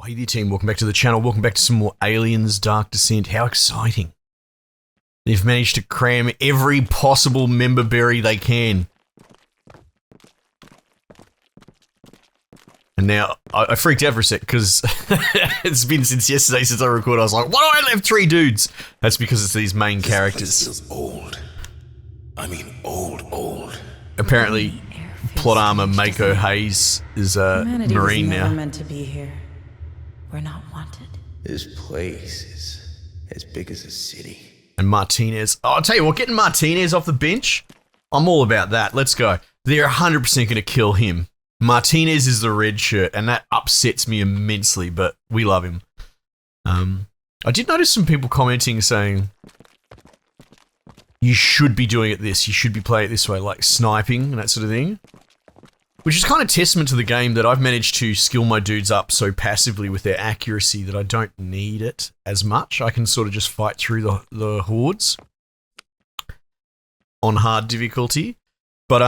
Hey there team, welcome back to the channel, welcome back to some more Aliens Dark Descent. How exciting. They've managed to cram every possible member berry they can. And now, I freaked out for a sec, because it's been since yesterday since I recorded. I was like, why do I only have 3 dudes? That's because it's these main characters. This feels old. I mean old. Apparently, plot armor Mako Hayes is a Humanity Marine was never now. meant to be here. We're not wanted. This place is as big as a city. And Martinez. Oh, I'll tell you what, getting Martinez off the bench, I'm all about that. Let's go. They're 100% going to kill him. Martinez is the red shirt, and that upsets me immensely, but we love him. I did notice some people commenting saying, you should be doing it this, you should be playing it this way, like sniping and that sort of thing. Which is kind of testament to the game that I've managed to skill my dudes up so passively with their accuracy that I don't need it as much. I can sort of just fight through the hordes on hard difficulty. But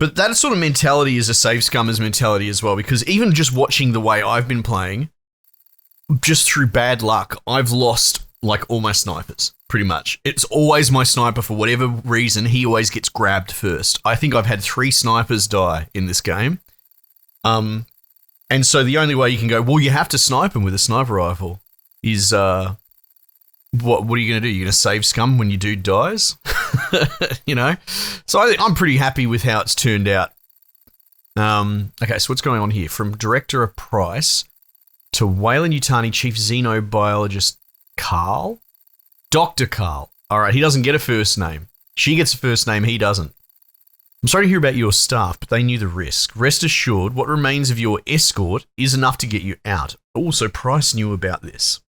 that sort of mentality is a save scummers mentality as well, because even just watching the way I've been playing, just through bad luck, I've lost like all my snipers, pretty much. It's always my sniper for whatever reason, he always gets grabbed first. I think I've had 3 snipers die in this game. And so the only way you can go, well, you have to snipe him with a sniper rifle, is, what are you going to do? You're going to save scum when your dude dies? You know? So I'm pretty happy with how it's turned out. Okay, so what's going on here? From Director of Price to Weyland-Yutani Chief Xenobiologist Carl? Dr. Carl. Alright, he doesn't get a first name. She gets a first name, he doesn't. I'm sorry to hear about your staff, but they knew the risk. Rest assured, what remains of your escort is enough to get you out. Also, Price knew about this.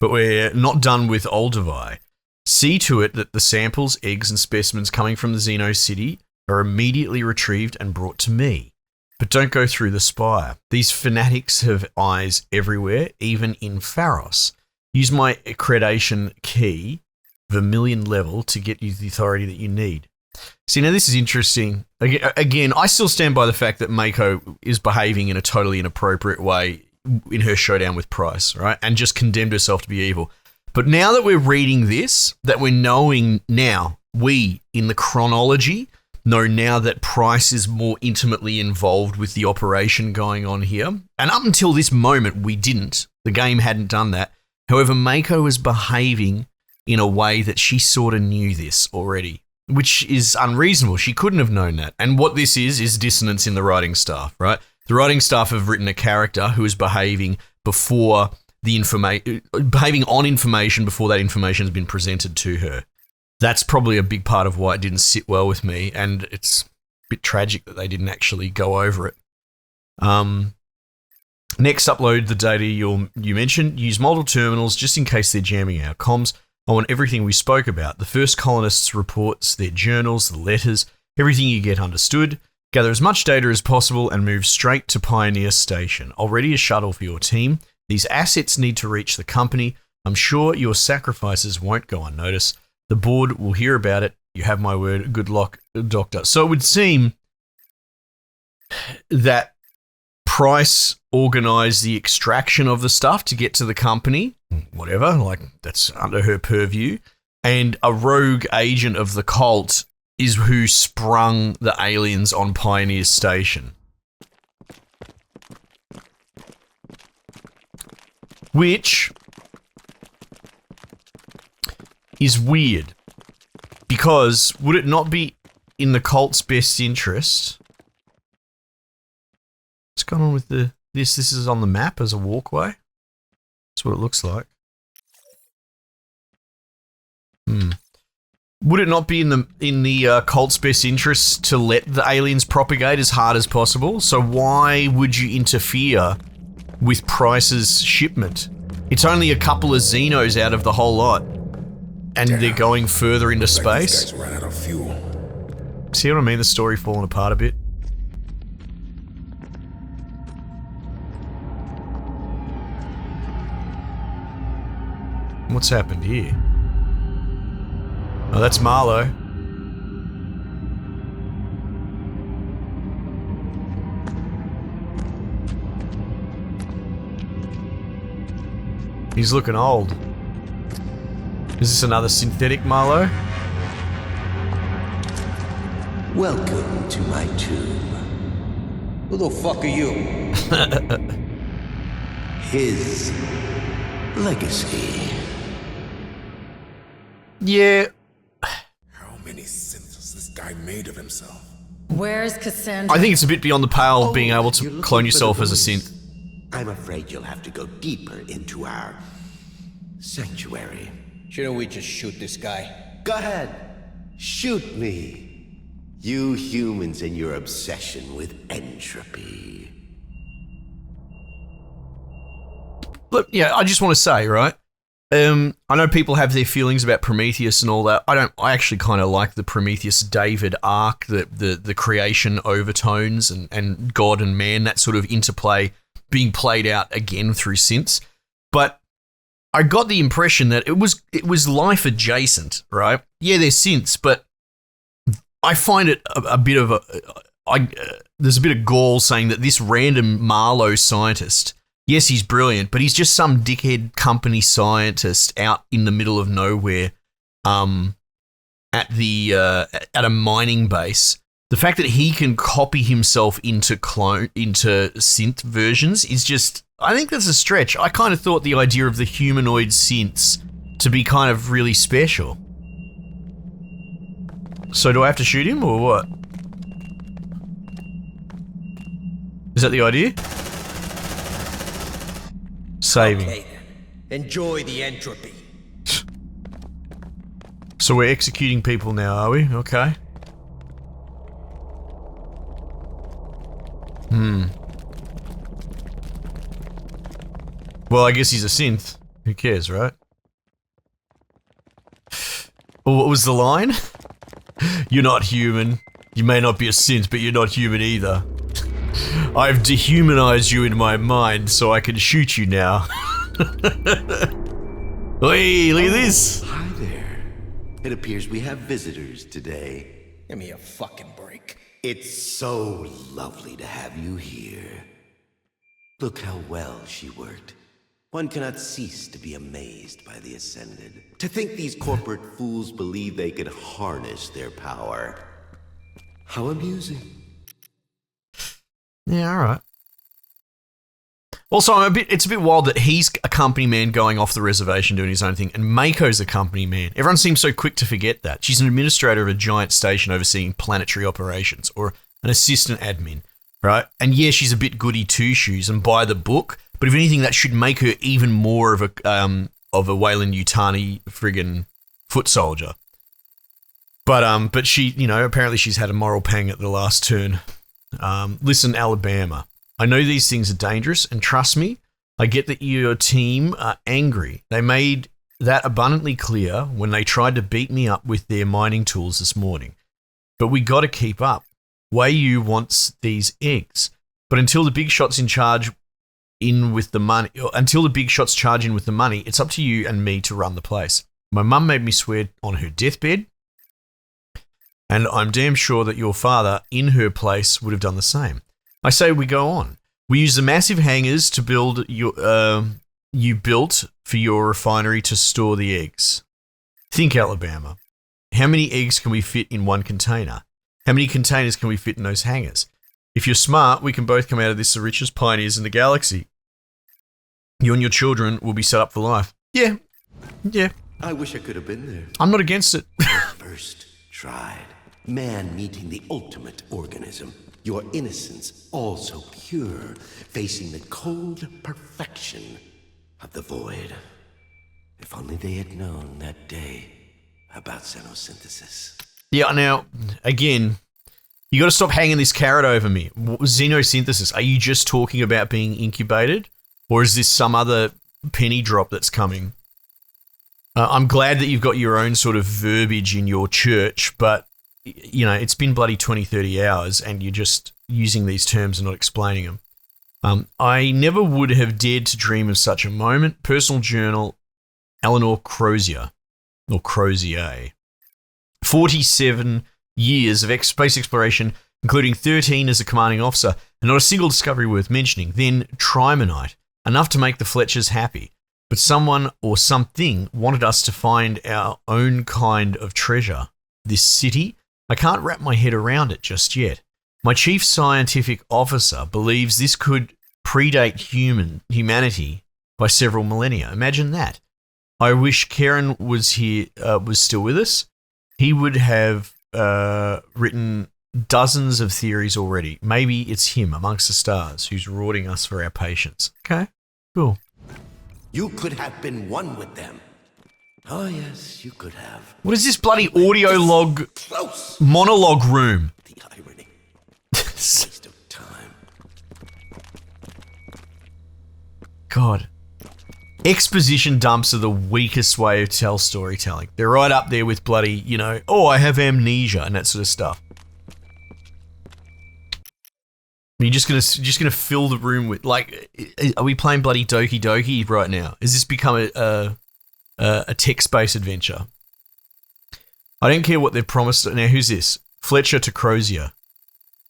But we're not done with Olduvai. See to it that the samples, eggs, and specimens coming from the Xeno City are immediately retrieved and brought to me. But don't go through the spire. These fanatics have eyes everywhere, even in Pharos. Use my accreditation key, Vermilion level, to get you the authority that you need. See, now this is interesting. Again, I still stand by the fact that Mako is behaving in a totally inappropriate way in her showdown with Price, right? And just condemned herself to be evil. But now that we're reading this, that we're knowing now, we, in the chronology, know now that Price is more intimately involved with the operation going on here. And up until this moment, we didn't. The game hadn't done that. However, Mako was behaving in a way that she sort of knew this already, which is unreasonable. She couldn't have known that. And what this is dissonance in the writing staff, right? The writing staff have written a character who is behaving before behaving on information before that information has been presented to her. That's probably a big part of why it didn't sit well with me, and it's a bit tragic that they didn't actually go over it. Next, upload the data you mentioned. Use multiple terminals just in case they're jamming our comms. I want everything we spoke about. The first colonists' reports, their journals, the letters, everything you get understood. Gather as much data as possible and move straight to Pioneer Station. I'll ready a shuttle for your team. These assets need to reach the company. I'm sure your sacrifices won't go unnoticed. The board will hear about it. You have my word. Good luck, Doctor. So it would seem that Price organized the extraction of the stuff to get to the company. Whatever, like that's under her purview. And a rogue agent of the cult is who sprung the aliens on Pioneer Station. Which is weird, because would it not be in the cult's best interest? What's going on with this? This is on the map as a walkway. That's what it looks like. Would it not be in the cult's best interest to let the aliens propagate as hard as possible? So why would you interfere with Price's shipment? It's only a couple of Xenos out of the whole lot. And they're going further into space. These guys ran out of fuel. See what I mean? The story falling apart a bit. What's happened here? Oh, that's Marlowe. He's looking old. Is this another synthetic Marlowe? Welcome to my tomb. Who the fuck are you? His legacy. Yeah. How many sins has this guy made of himself? Where's Cassandra? I think it's a bit beyond the pale of being able You're to looking clone for yourself the as a voice. synth. I'm afraid you'll have to go deeper into our sanctuary. Shouldn't we just shoot this guy? Go ahead. Shoot me. You humans and your obsession with entropy. Look, yeah, I just want to say, right? I know people have their feelings about Prometheus and all that. I actually kind of like the Prometheus David arc, the creation overtones and God and man, that sort of interplay being played out again through synths. But I got the impression that it was life adjacent, right? Yeah, they're synths, but I find it a bit of there's a bit of gall saying that this random Marlowe scientist, yes, he's brilliant, but he's just some dickhead company scientist out in the middle of nowhere, at a mining base. The fact that he can copy himself into synth versions is just, I think that's a stretch. I kind of thought the idea of the humanoid synths to be kind of really special. So do I have to shoot him or what? Is that the idea? Saving. Okay then. Enjoy the entropy. So we're executing people now, are we? Okay. Well, I guess he's a synth. Who cares, right? Well, what was the line? You're not human. You may not be a synth, but you're not human either. I've dehumanized you in my mind, so I can shoot you now. Hey, look at this. Hi there. It appears we have visitors today. Give me a fucking break. It's so lovely to have you here. Look how well she worked. One cannot cease to be amazed by the Ascended. To think these corporate fools believe they could harness their power. How amusing. Yeah, all right. Also, it's a bit wild that he's a company man going off the reservation doing his own thing, and Mako's a company man. Everyone seems so quick to forget that. She's an administrator of a giant station overseeing planetary operations, or an assistant admin, right? And yeah, she's a bit goody two-shoes and by the book, but if anything, that should make her even more of a Wayland Yutani friggin' foot soldier. But she, apparently she's had a moral pang at the last turn. Listen, Alabama, I know these things are dangerous, and trust me, I get that your team are angry. They made that abundantly clear when they tried to beat me up with their mining tools this morning. But we got to keep up. Wayu wants these eggs, but until the big shots charge in with the money, it's up to you and me to run the place. My mum made me swear on her deathbed, and I'm damn sure that your father, in her place, would have done the same. I say we go on. We use the massive hangars to build you built for your refinery to store the eggs. Think, Alabama. How many eggs can we fit in one container? How many containers can we fit in those hangars? If you're smart, we can both come out of this the richest pioneers in the galaxy. You and your children will be set up for life. Yeah. I wish I could have been there. I'm not against it. First tried. Man meeting the ultimate organism. Your innocence all so pure, facing the cold perfection of the void. If only they had known that day about xenosynthesis. Yeah, now, again, you got to stop hanging this carrot over me. Xenosynthesis, are you just talking about being incubated? Or is this some other penny drop that's coming? I'm glad that you've got your own sort of verbiage in your church, but, it's been bloody 20, 30 hours and you're just using these terms and not explaining them. I never would have dared to dream of such a moment. Personal journal, Eleanor Crozier, or Crozier. 47 years of space exploration, including 13 as a commanding officer, and not a single discovery worth mentioning. Then Trimonite, enough to make the Fletchers happy. but someone or something wanted us to find our own kind of treasure. This city, I can't wrap my head around it just yet. My chief scientific officer believes this could predate humanity by several millennia. Imagine that. I wish Karen was here, was still with us. He would have written dozens of theories already. Maybe it's him amongst the stars who's rewarding us for our patience. Okay, cool. You could have been one with them. Oh yes, you could have. What is this bloody audio log Close. monologue room? The irony. Waste of time. God. Exposition dumps are the weakest way to tell storytelling. They're right up there with bloody, you know, oh, I have amnesia and that sort of stuff. You're just gonna fill the room with, like, are we playing bloody Doki Doki right now? Has this become a text-based adventure? I don't care what they've promised. Now, who's this? Fletcher to Crozier.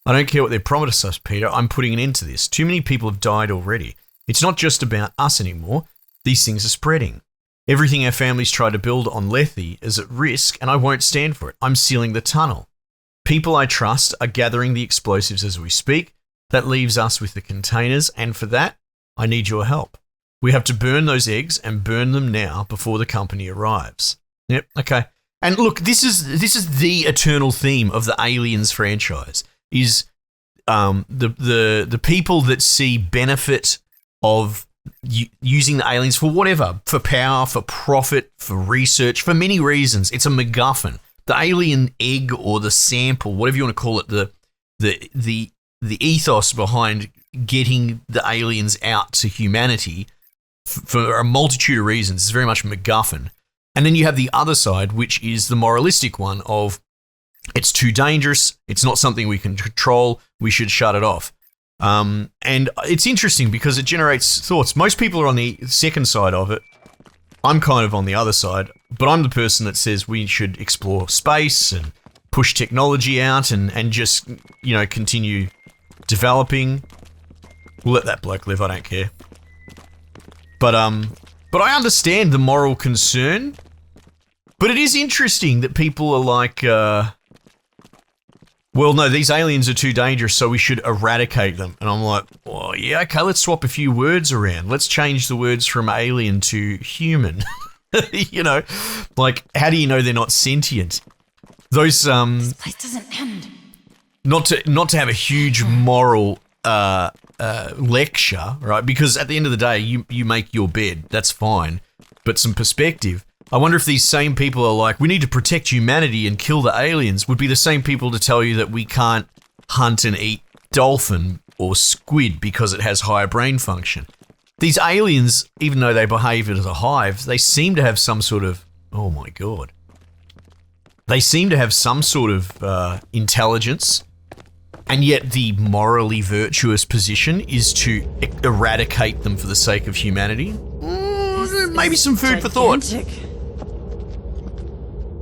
I don't care what they've promised us, Peter. I'm putting an end to this. Too many people have died already. It's not just about us anymore. These things are spreading. Everything our families tried to build on Lethe is at risk, and I won't stand for it. I'm sealing the tunnel. People I trust are gathering the explosives as we speak. That leaves us with the containers, and for that, I need your help. We have to burn those eggs and burn them now before the company arrives. Yep, okay. And look, this is the eternal theme of the Aliens franchise, is the people that see benefit of using the aliens for whatever, for power, for profit, for research, for many reasons. It's a MacGuffin. The alien egg or the sample, whatever you want to call it, the ethos behind getting the aliens out to humanity for a multitude of reasons is very much MacGuffin. And then you have the other side, which is the moralistic one of it's too dangerous, it's not something we can control, we should shut it off. And it's interesting because it generates thoughts. Most people are on the second side of it. I'm kind of on the other side, but I'm the person that says we should explore space and push technology out and just, you know, continue developing. We'll let that bloke live, I don't care. But I understand the moral concern. But it is interesting that people are like, well, no, these aliens are too dangerous, so we should eradicate them. And I'm like, oh, yeah, okay, let's swap a few words around. Let's change the words from alien to human. You know, like, how do you know they're not sentient? Those, This place doesn't end. not to have a huge moral lecture, right? Because at the end of the day, you make your bed. That's fine. But some perspective. I wonder if these same people are like, we need to protect humanity and kill the aliens, would be the same people to tell you that we can't hunt and eat dolphin or squid because it has higher brain function. These aliens, even though they behave as a hive, they seem to have some sort of, oh my God. They seem to have some sort of intelligence, and yet the morally virtuous position is to eradicate them for the sake of humanity. Maybe some food for thought.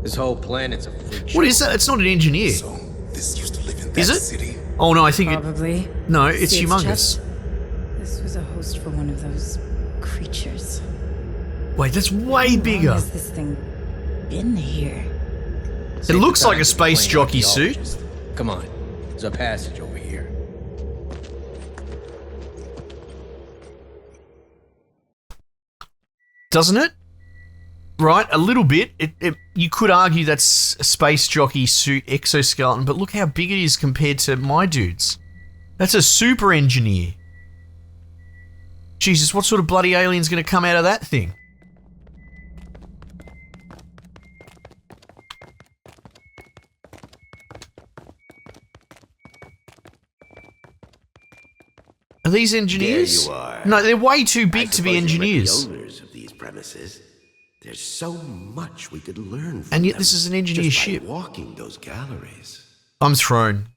This whole planet's a freak show. What is that? It's not an engineer. So, this used to live in that Is it? city. Oh no, I think Probably. no, it's See its humongous. chest? This was a host for one of those creatures. Wait, that's way How long bigger. has this thing been here? It looks like a space jockey suit. Come on, there's a passage over here. Doesn't it? Right, a little bit. You could argue that's a space jockey suit exoskeleton, but look how big it is compared to my dude's. That's a super engineer. Jesus, what sort of bloody alien's going to come out of that thing? Are these engineers? There you are. No, they're way too big I to be suppose you met engineers. the owners of these premises. There's so much we could learn from And yet them this is an engineer just by ship. walking those galleries. I'm thrown.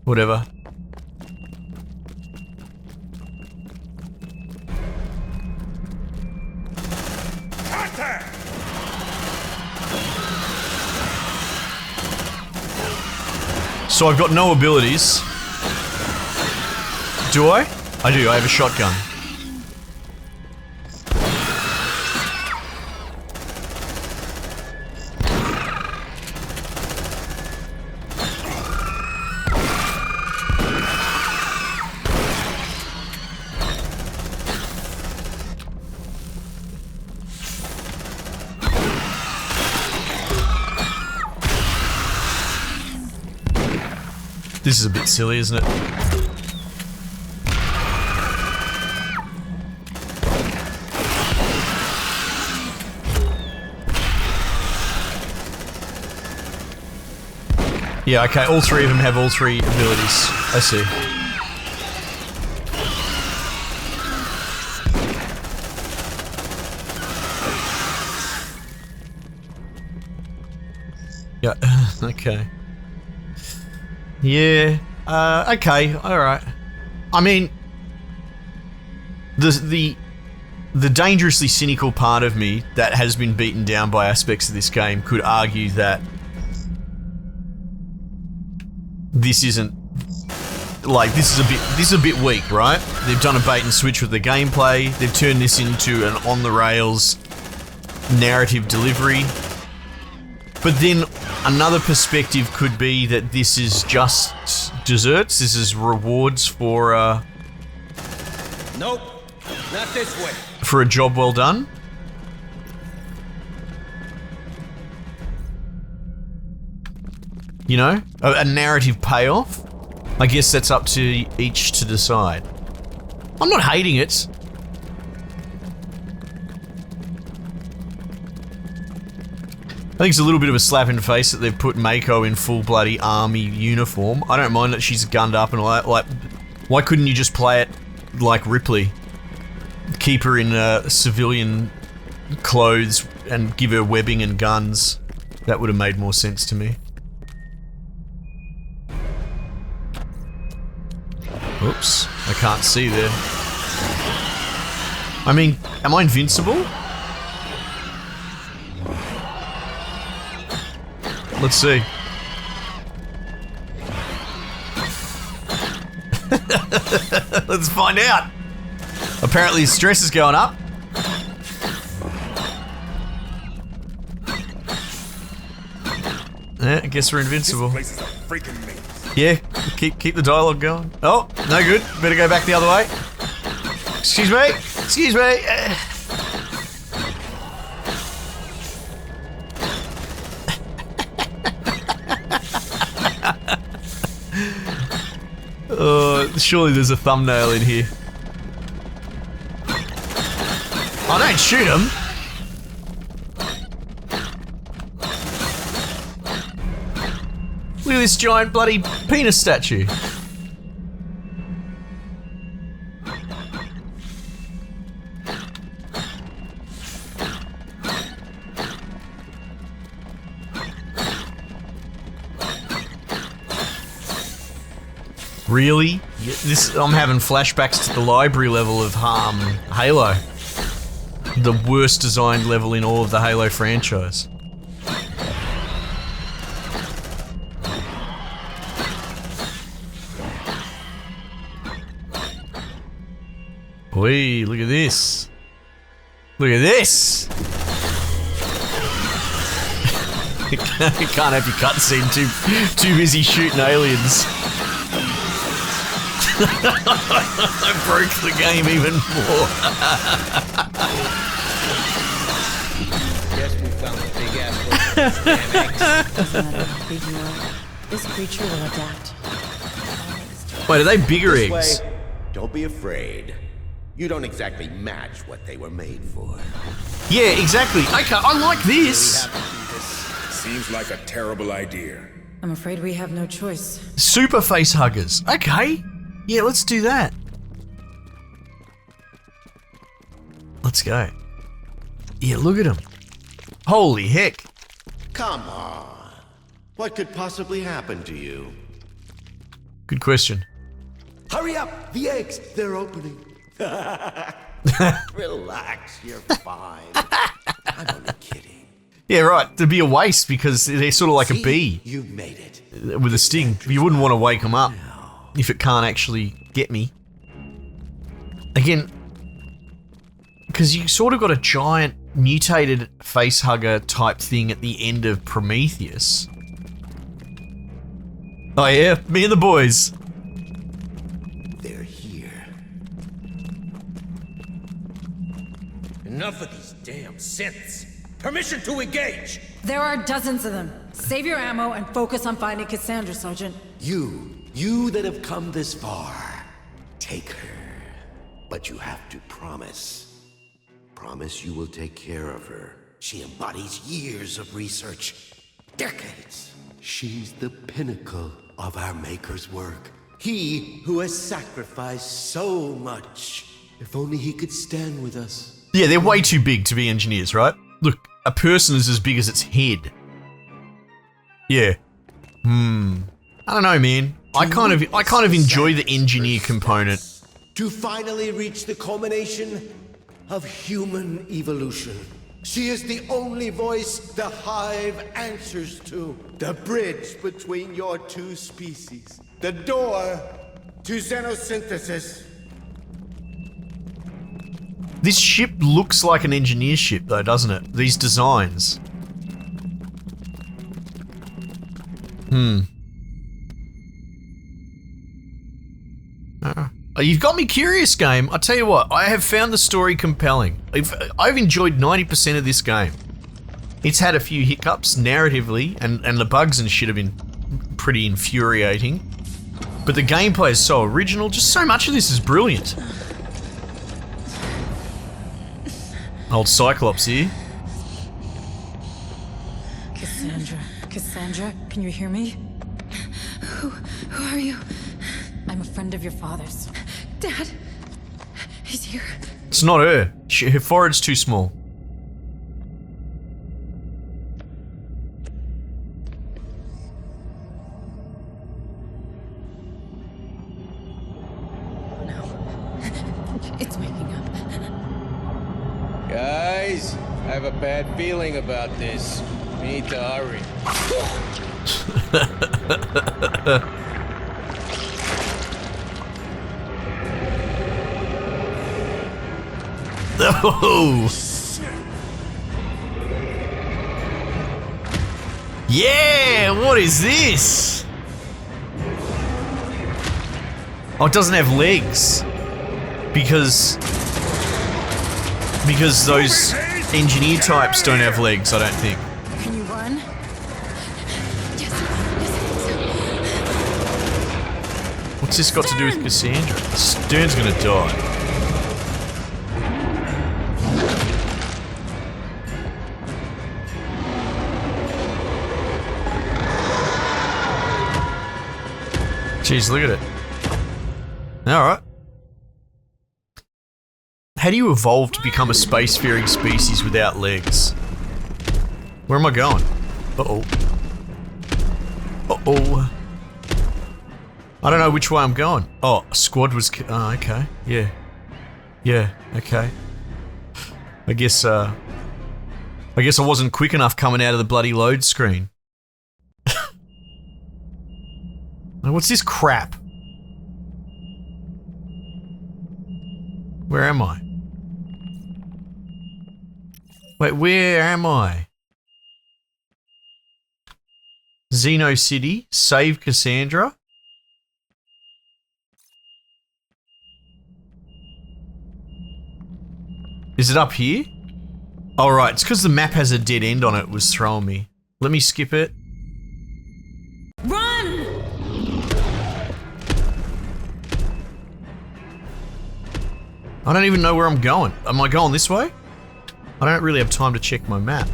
Whatever. So I've got no abilities. Do I? I do, I have a shotgun. This is a bit silly, isn't it? Yeah, okay, all three of them have all three abilities. I see. Yeah, okay. Yeah, okay, alright. I mean, the dangerously cynical part of me that has been beaten down by aspects of this game could argue that this isn't, like, this is a bit weak, right? They've done a bait and switch with the gameplay, they've turned this into an on-the-rails narrative delivery. But then another perspective could be that this is just desserts, this is rewards for Nope, not this way. for a job well done. You know, a narrative payoff. I guess that's up to each to decide. I'm not hating it. I think it's a little bit of a slap in the face that they've put Mako in full bloody army uniform. I don't mind that she's gunned up and all that. Like, why couldn't you just play it like Ripley? Keep her in civilian clothes and give her webbing and guns. That would have made more sense to me. Oops, I can't see there. I mean, am I invincible? Let's see. Let's find out. Apparently his stress is going up. Yeah, I guess we're invincible. This place is a freaking maze. Yeah, keep the dialogue going. Oh, no good. Better go back the other way. Excuse me. Excuse me. Surely there's a thumbnail in here. Oh, don't shoot him. Look at this giant bloody penis statue. Really? This, I'm having flashbacks to the library level of Halo. The worst designed level in all of the Halo franchise. Oi, look at this. Look at this! You can't have your cutscene too busy shooting aliens. I broke the game even more. Guess we found a big ass damn eggs. Doesn't matter how big you are, this creature will adapt. Wait, are they bigger This eggs? way, don't be afraid. You don't exactly match what they were made for. Yeah, exactly. Okay, I like this. Seems like a terrible idea. I'm afraid we have no choice. Super face huggers. Okay. Yeah, let's do that. Let's go. Yeah, look at them. Holy heck. Come on. What could possibly happen to you? Good question. Hurry up! The eggs, they're opening. Relax, you're fine. I'm only kidding. Yeah, right. To be a waste because they're sort of like a See? bee You made it. with a sting. You wouldn't want to wake them up if it can't actually get me. Again, because you sort of got a giant mutated face hugger type thing at the end of Prometheus. Oh yeah, me and the boys. They're here. Enough of these damn synths. Permission to engage. There are dozens of them. Save your ammo and focus on finding Cassandra, Sergeant. You You that have come this far, take her. But you have to promise. Promise you will take care of her. She embodies years of research. Decades. She's the pinnacle of our Maker's work. He who has sacrificed so much. If only he could stand with us. Yeah, they're way too big to be engineers, right? Look, a person is as big as its head. Yeah. I don't know, man. I kind of enjoy the engineer component. To finally reach the culmination of human evolution. She is the only voice the Hive answers to. The bridge between your two species. The door to xenosynthesis. This ship looks like an engineer ship though, doesn't it? These designs. You've got me curious, game. I tell you what, I have found the story compelling. I've enjoyed 90% of this game. It's had a few hiccups narratively, and the bugs and shit have been pretty infuriating. But the gameplay is so original, just so much of this is brilliant. Old Cyclops here. Cassandra, can you hear me? Who are you? I'm a friend of your father's. Dad, he's here. It's not her. Her forehead's too small. No, it's waking up. Guys, I have a bad feeling about this. We need to hurry. Oh! Yeah! What is this? Oh, it doesn't have legs. Because those engineer types don't have legs, I don't think. Can you run? Yes, What's this got to do with Cassandra? Stern's gonna die. Jeez, look at it. Alright. How do you evolve to become a spacefaring species without legs? Where am I going? Uh-oh. Uh-oh. I don't know which way I'm going. Oh, a squad was... Oh, okay. Yeah. Yeah, okay. I guess I wasn't quick enough coming out of the bloody load screen. Now, what's this crap? Where am I? Wait, where am I? Xeno City, save Cassandra. Is it up here? Oh, right, it's because the map has a dead end on it, was throwing me. Let me skip it. Run! I don't even know where I'm going. Am I going this way? I don't really have time to check my map.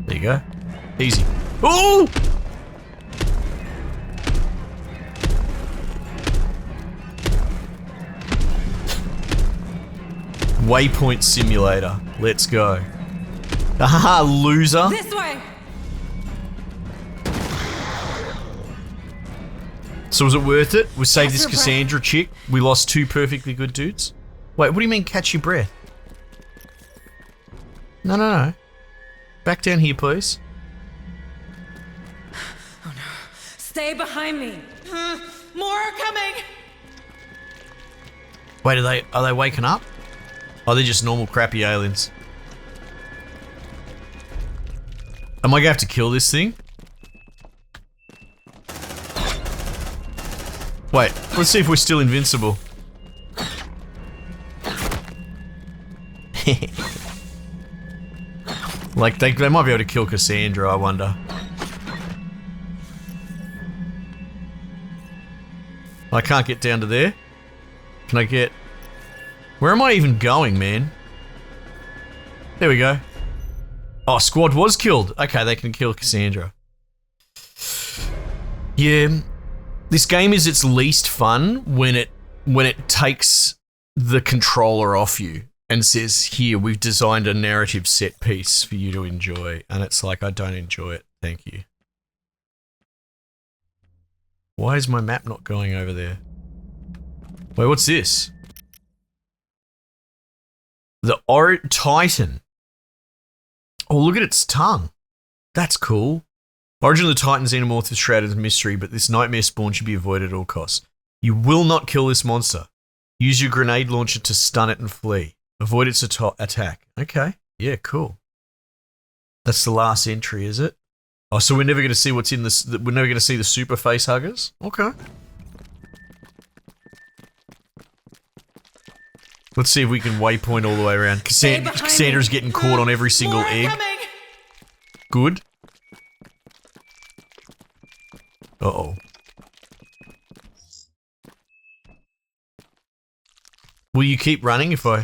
There you go. Easy. Ooh! Waypoint simulator. Let's go. Haha, loser. This way! So was it worth it? We saved this Cassandra chick. We lost two perfectly good dudes. Wait, what do you mean catch your breath? No. Back down here, please. Oh no. Stay behind me. More are coming! Wait, are they waking up? Oh, they're just normal crappy aliens. Am I gonna have to kill this thing? Wait, let's see if we're still invincible. Like, they might be able to kill Cassandra, I wonder. I can't get down to there. Can I get... Where am I even going, man? There we go. Oh, squad was killed. Okay, they can kill Cassandra. Yeah, this game is its least fun when it takes the controller off you and says, "Here, we've designed a narrative set piece for you to enjoy," and it's like, I don't enjoy it. Thank you. Why is my map not going over there? Wait, what's this? The Titan. Oh, look at its tongue. That's cool. Origin of the Titan Xenomorph is shrouded in mystery, but this nightmare spawn should be avoided at all costs. You will not kill this monster. Use your grenade launcher to stun it and flee. Avoid its attack. Okay. Yeah, cool. That's the last entry, is it? Oh, so we're never going to see what's in this. We're never going to see the super face huggers? Okay. Let's see if we can waypoint all the way around. Cassandra's getting caught on every single egg. Good. Uh-oh. Will you keep running if I...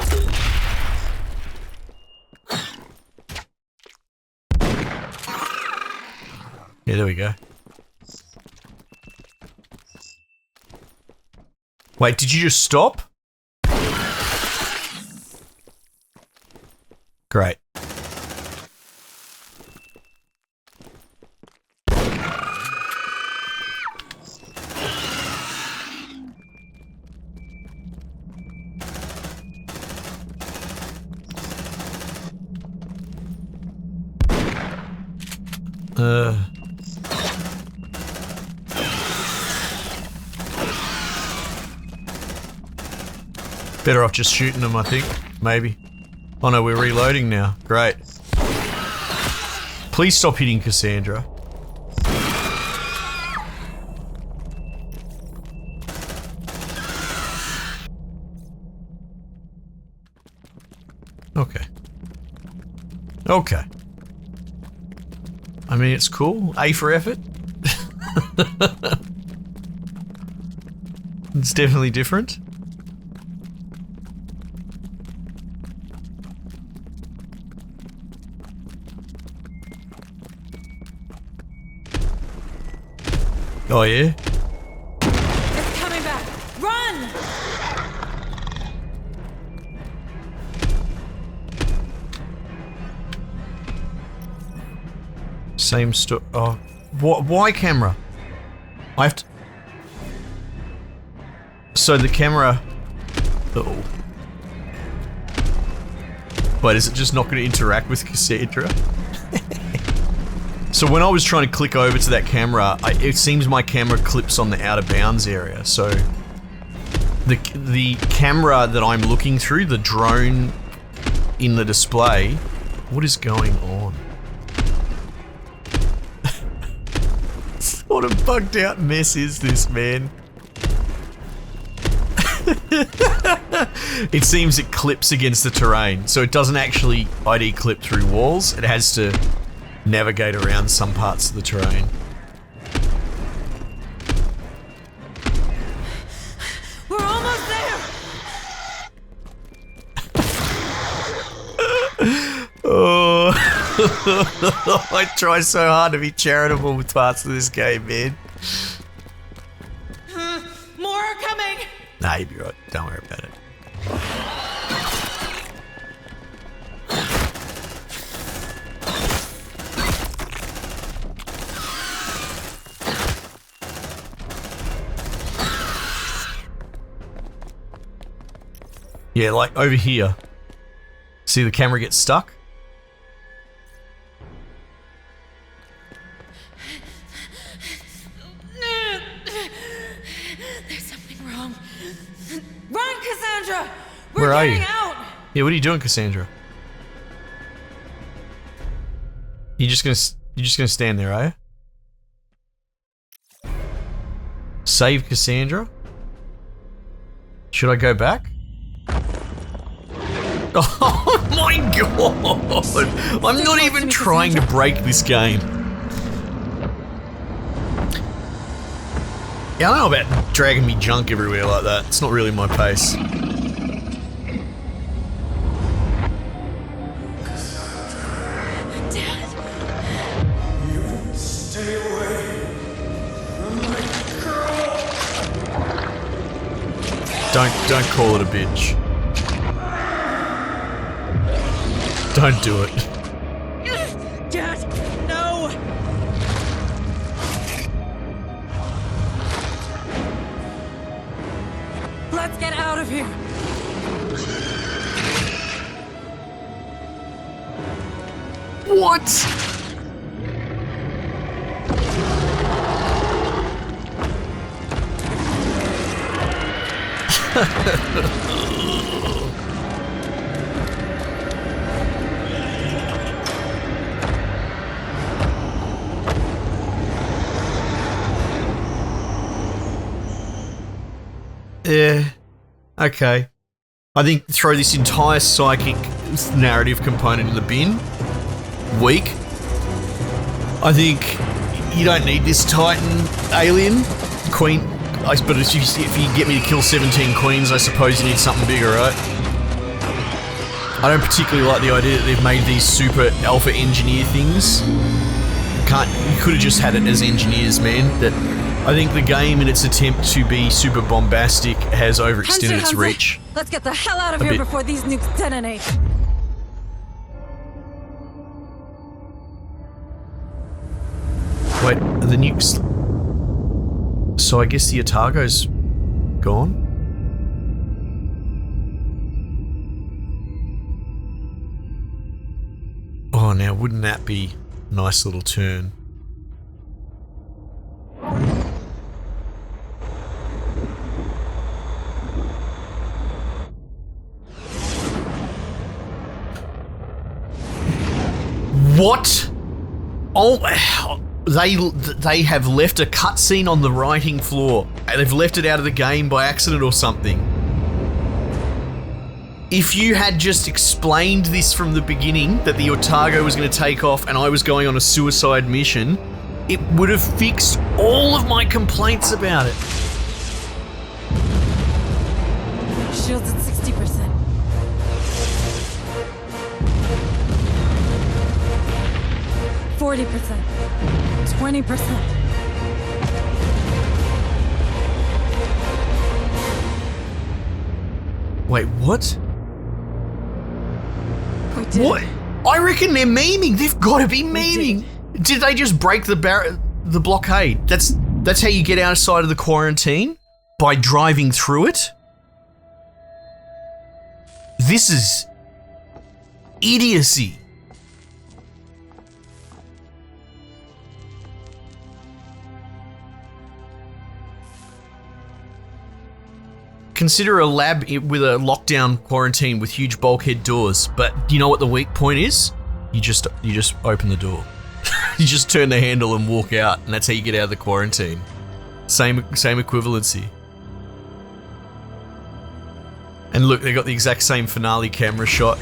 Yeah, there we go. Wait, did you just stop? Great. Better off just shooting them, I think. Maybe. Oh no, we're reloading now. Great. Please stop hitting Cassandra. Okay. Okay. I mean, it's cool. A for effort. It's definitely different. Oh yeah? It's coming back! Run! Same oh, what? Why camera? I have to... So the camera... Uh-oh. Wait, is it just not going to interact with Cassandra? So when I was trying to click over to that camera, it seems my camera clips on the out of bounds area. So the camera that I'm looking through, the drone in the display, what is going on? What a bugged out mess is this, man? It seems it clips against the terrain, so it doesn't actually ID clip through walls. It has to navigate around some parts of the terrain. We're almost there! Oh, I try so hard to be charitable with parts of this game, man. More are coming! Nah, you'll be right. Don't worry about it. Yeah, like over here. See the camera get stuck? There's something wrong. Run, Cassandra! Where are you? Getting out! Yeah, what are you doing, Cassandra? You're just gonna stand there, are you? Save Cassandra? Should I go back? Oh my god! I'm not even trying to break this game. Yeah, I don't know about dragging me junk everywhere like that. It's not really my pace. Dad? Stay away from my girl. Don't call it a bitch. Don't do it. Dad, no! Let's get out of here. What? Yeah. Okay. I think throw this entire psychic narrative component in the bin. Weak. I think you don't need this Titan alien. Queen. But if you get me to kill 17 queens, I suppose you need something bigger, right? I don't particularly like the idea that they've made these super alpha engineer things. You could have just had it as engineers, man. That I think the game, in its attempt to be super bombastic, has overextended its reach. Let's get the hell out of here before these nukes detonate. Wait, are the nukes? So I guess the Otago's gone? Oh, now wouldn't that be a nice little turn? What? Oh, they have left a cutscene on the writing floor. They've left it out of the game by accident or something. If you had just explained this from the beginning, that the Otago was going to take off and I was going on a suicide mission, it would have fixed all of my complaints about it. Shields at 60%. 40%. 20%. Wait, what? We did. What? I reckon they're memeing. They've got to be memeing. Did they just break the blockade? That's how you get outside of the quarantine? By driving through it? This is idiocy. Consider a lab with a lockdown quarantine with huge bulkhead doors, but you know what the weak point is? You just open the door. You just turn the handle and walk out, and that's how you get out of the quarantine. Same equivalency. And look, they got the exact same finale camera shot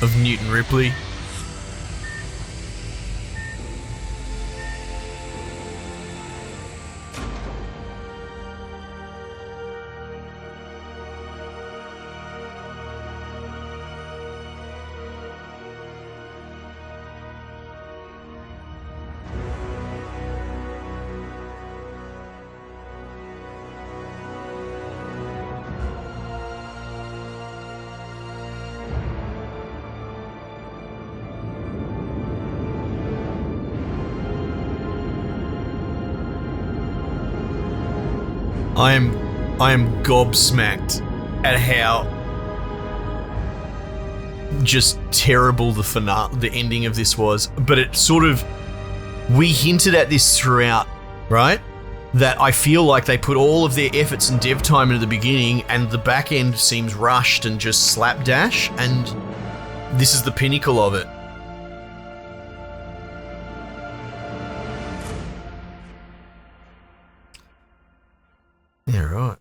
of Newton Ripley. I am gobsmacked at how just terrible the ending of this was. But it sort of, we hinted at this throughout, right? That I feel like they put all of their efforts and dev time into the beginning, and the back end seems rushed and just slapdash, and this is the pinnacle of it. Yeah, right.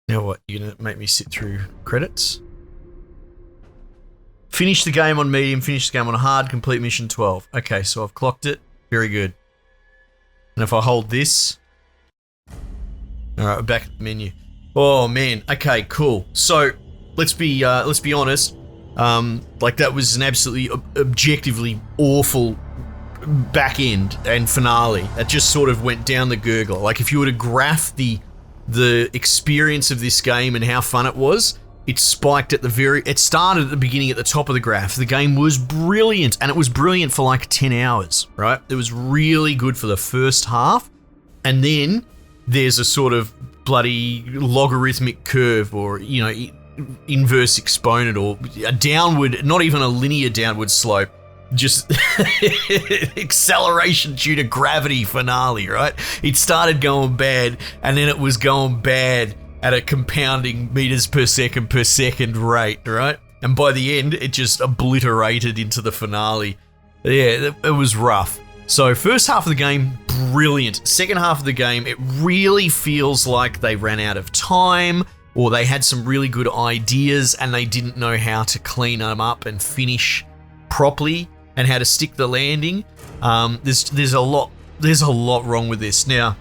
Now what? You're gonna make me sit through credits? Finish the game on medium, finish the game on hard, complete mission 12. Okay, so I've clocked it. Very good. And if I hold this, all right, we're back at the menu. Oh man, okay, cool. So let's be honest. Like that was an absolutely objectively awful back end and finale. It just sort of went down the gurgler. Like if you were to graph the experience of this game and how fun it was, it spiked at it started at the beginning at the top of the graph. The game was brilliant, and it was brilliant for like 10 hours, right? It was really good for the first half, and then there's a sort of bloody logarithmic curve, or, you know, inverse exponent, or a downward, not even a linear downward slope, just acceleration due to gravity finale, right? It started going bad, and then it was going bad at a compounding meters per second rate, right? And by the end, it just obliterated into the finale. Yeah, it was rough. So first half of the game, brilliant. Second half of the game, it really feels like they ran out of time, or they had some really good ideas and they didn't know how to clean them up and finish properly and how to stick the landing. There's a lot wrong with this. Now,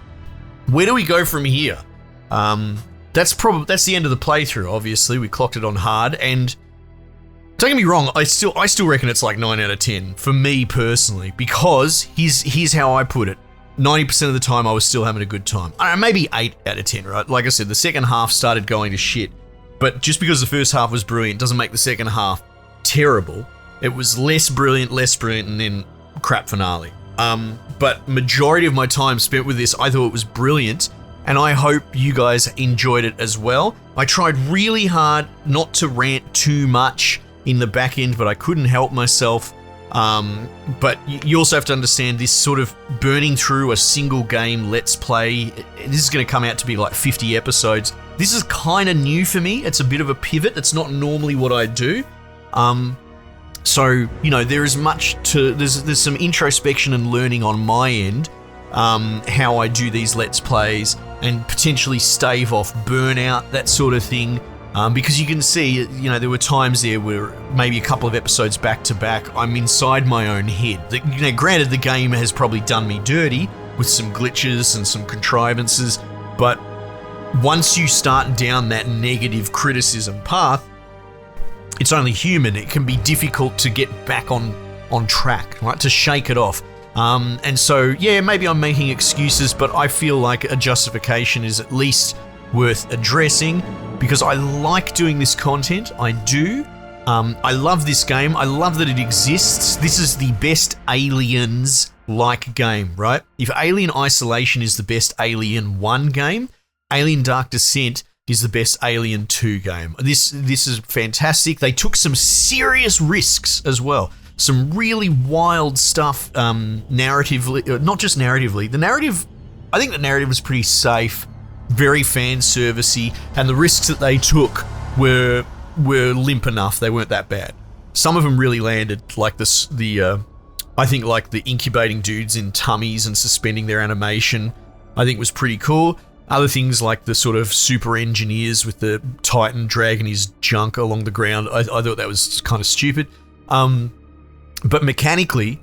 where do we go from here? That's the end of the playthrough. Obviously, we clocked it on hard, and don't get me wrong, I still reckon it's like 9 out of 10 for me personally, because here's how I put it. 90% of the time I was still having a good time. I don't know, maybe 8 out of 10, right? Like I said, the second half started going to shit, but just because the first half was brilliant doesn't make the second half terrible. It was less brilliant, and then crap finale. But majority of my time spent with this, I thought it was brilliant, and I hope you guys enjoyed it as well. I tried really hard not to rant too much in the back end, but I couldn't help myself. But you also have to understand, this sort of burning through a single game Let's Play, this is going to come out to be like 50 episodes. This is kind of new for me. It's a bit of a pivot. It's not normally what I do. So, you know, there is there's some introspection and learning on my end, how I do these Let's Plays and potentially stave off burnout, that sort of thing. Because you can see, you know, there were times there where maybe a couple of episodes back to back, I'm inside my own head. You know, granted, the game has probably done me dirty with some glitches and some contrivances, but once you start down that negative criticism path, it's only human. It can be difficult to get back on track, right? To shake it off. And so, yeah, maybe I'm making excuses, but I feel like a justification is at least worth addressing, because I like doing this content. I do. I love this game. I love that it exists. This is the best Aliens-like game, right? If Alien Isolation is the best Alien 1 game, Alien Dark Descent is the best Alien 2 game. This is fantastic. They took some serious risks as well. Some really wild stuff narratively, not just narratively. I think the narrative was pretty safe, very fan servicey, and the risks that they took were limp enough. They weren't that bad. Some of them really landed, like I think like the incubating dudes in tummies and suspending their animation, I think was pretty cool. Other things like the sort of super engineers with the Titan dragging his junk along the ground, I thought that was kind of stupid. But mechanically,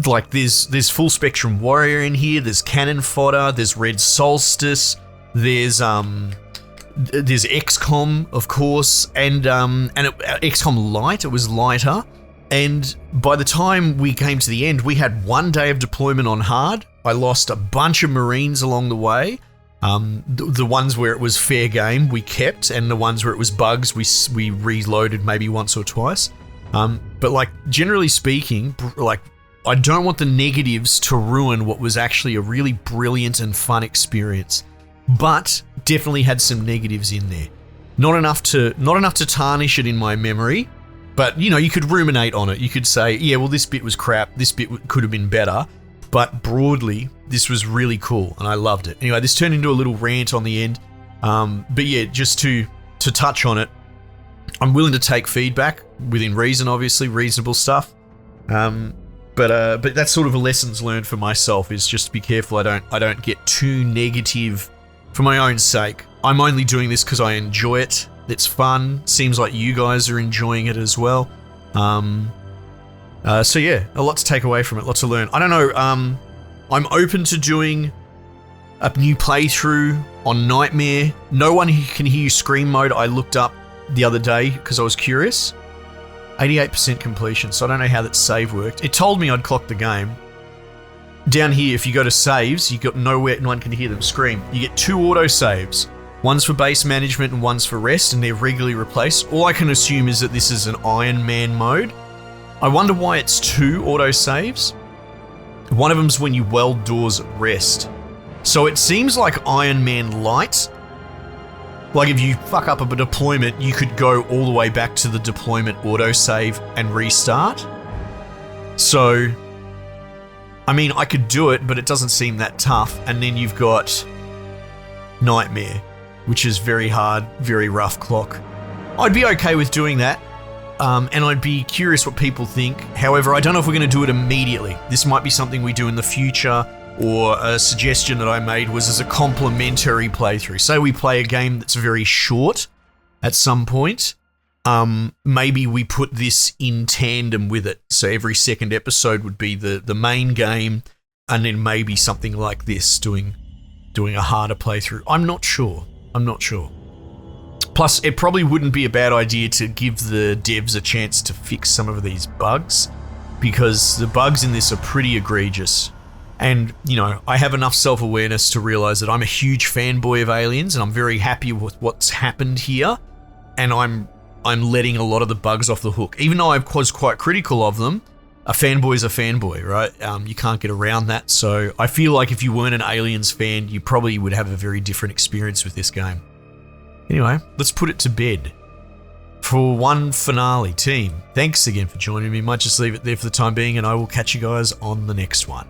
like there's full spectrum warrior in here, there's cannon fodder, there's Red Solstice, there's XCOM, of course, and XCOM Light, it was lighter. And by the time we came to the end, we had 1 day of deployment on hard. I lost a bunch of Marines along the way. The ones where it was fair game, we kept, and the ones where it was bugs, we reloaded maybe once or twice. But like, generally speaking, like, I don't want the negatives to ruin what was actually a really brilliant and fun experience. But definitely had some negatives in there. Not enough to tarnish it in my memory, but you know, you could ruminate on it. You could say, yeah, well, this bit was crap, this bit could have been better, but broadly, this was really cool and I loved it. Anyway, this turned into a little rant on the end, but yeah, just to touch on it, I'm willing to take feedback within reason, obviously, reasonable stuff. But that's sort of a lessons learned for myself, is just to be careful I don't get too negative for my own sake. I'm only doing this because I enjoy it. It's fun. Seems like you guys are enjoying it as well. So yeah, a lot to take away from it, lots to learn. I don't know, I'm open to doing a new playthrough on Nightmare. No one can hear you scream mode I looked up the other day because I was curious. 88% completion, so I don't know how that save worked. It told me I'd clocked the game. Down here, if you go to saves, you got nowhere, no one can hear them scream. You get 2 auto saves. One's for base management and one's for rest, and they're regularly replaced. All I can assume is that this is an Iron Man mode. I wonder why it's 2 auto saves. One of them's when you weld doors at rest. So it seems like Iron Man Light. Like if you fuck up a deployment, you could go all the way back to the deployment autosave and restart. So, I mean, I could do it, but it doesn't seem that tough. And then you've got Nightmare, which is very hard, very rough clock. I'd be okay with doing that. And I'd be curious what people think. However, I don't know if we're going to do it immediately. This might be something we do in the future, or a suggestion that I made was as a complimentary playthrough. Say we play a game that's very short at some point. Maybe we put this in tandem with it. So every second episode would be the main game, and then maybe something like this, doing a harder playthrough. I'm not sure. Plus, it probably wouldn't be a bad idea to give the devs a chance to fix some of these bugs, because the bugs in this are pretty egregious. And, you know, I have enough self-awareness to realize that I'm a huge fanboy of Aliens, and I'm very happy with what's happened here. And I'm letting a lot of the bugs off the hook. Even though I was quite critical of them, a fanboy's a fanboy, right? You can't get around that. So I feel like if you weren't an Aliens fan, you probably would have a very different experience with this game. Anyway, let's put it to bed. For one finale, team, thanks again for joining me. Might just leave it there for the time being, and I will catch you guys on the next one.